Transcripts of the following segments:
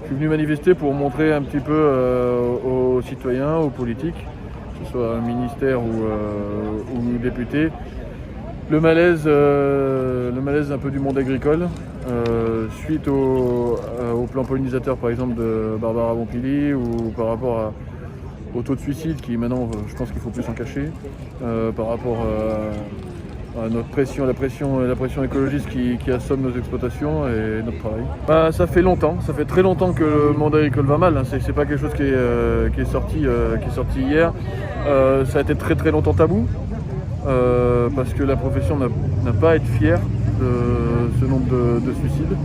Je suis venu manifester pour montrer un petit peu aux citoyens, aux politiques, que ce soit un ministère ou député, le malaise un peu du monde agricole, suite au plan pollinisateur par exemple de Barbara Pompili, ou par rapport au taux de suicide qui maintenant, je pense qu'il faut plus s'en cacher, par rapport à notre pression, la pression écologiste qui assomme nos exploitations et notre travail. Ça fait très longtemps que le monde agricole va mal, hein. C'est pas quelque chose qui est sorti hier. Ça a été très très longtemps tabou, parce que la profession n'a pas à être fière de ce nombre de suicides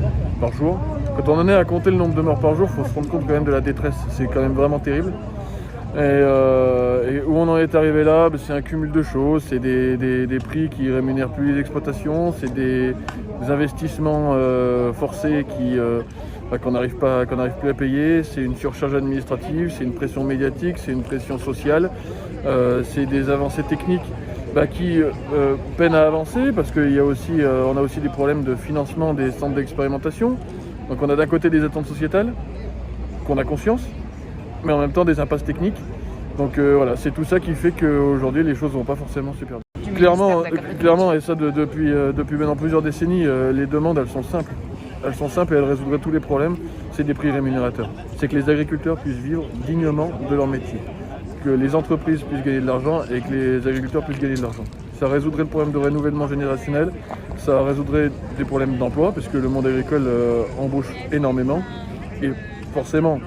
par jour. Quand on en est à compter le nombre de morts par jour, il faut se rendre compte quand même de la détresse, c'est quand même vraiment terrible. Et où on en est arrivé là, c'est un cumul de choses, c'est des prix qui rémunèrent plus les exploitations, c'est des investissements forcés qu'on n'arrive plus à payer, c'est une surcharge administrative, c'est une pression médiatique, c'est une pression sociale, c'est des avancées techniques qui peinent à avancer, parce qu'on a aussi des problèmes de financement des centres d'expérimentation. Donc on a d'un côté des attentes sociétales, qu'on a conscience, mais en même temps des impasses techniques. Donc voilà, c'est tout ça qui fait qu'aujourd'hui les choses ne vont pas forcément super bien. Clairement, et ça depuis maintenant plusieurs décennies, les demandes elles sont simples. Elles sont simples et elles résoudraient tous les problèmes. C'est des prix rémunérateurs. C'est que les agriculteurs puissent vivre dignement de leur métier. Que les entreprises puissent gagner de l'argent et que les agriculteurs puissent gagner de l'argent. Ça résoudrait le problème de renouvellement générationnel, ça résoudrait des problèmes d'emploi, puisque le monde agricole embauche énormément. Et forcément,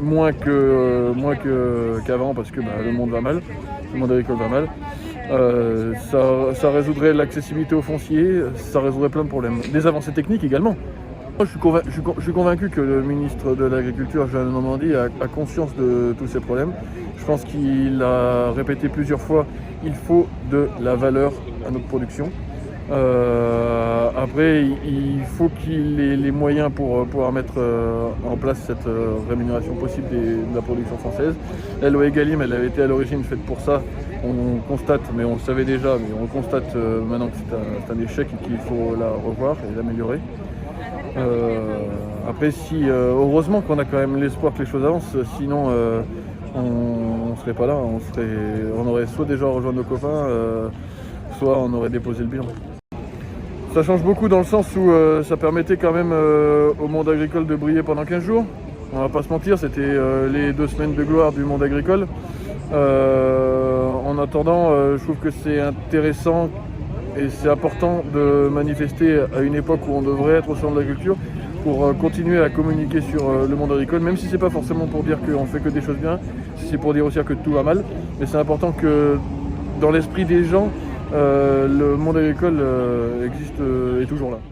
moins qu'avant, parce que le monde va mal, le monde agricole va mal. Ça résoudrait l'accessibilité au foncier, ça résoudrait plein de problèmes. Des avancées techniques également. Moi, je suis convaincu que le ministre de l'Agriculture, Jean Normandie, a conscience de tous ces problèmes. Je pense qu'il a répété plusieurs fois, il faut de la valeur à notre production. Après, il faut qu'il ait les moyens pour pouvoir mettre en place cette rémunération possible de la production française. La loi Egalim, elle avait été à l'origine faite pour ça. On constate, mais on le savait déjà, mais on constate maintenant que c'est un échec et qu'il faut la revoir et l'améliorer. Après, heureusement qu'on a quand même l'espoir que les choses avancent, sinon on ne serait pas là, on aurait soit déjà rejoint nos copains, soit on aurait déposé le bilan. Ça change beaucoup dans le sens où ça permettait quand même au monde agricole de briller pendant 15 jours. On va pas se mentir, c'était les 2 semaines de gloire du monde agricole. En attendant, je trouve que c'est intéressant et c'est important de manifester à une époque où on devrait être au centre de l'agriculture pour continuer à communiquer sur le monde agricole, même si c'est pas forcément pour dire qu'on fait que des choses bien, si c'est pour dire aussi que tout va mal. Mais c'est important que dans l'esprit des gens, le monde agricole existe et est toujours là.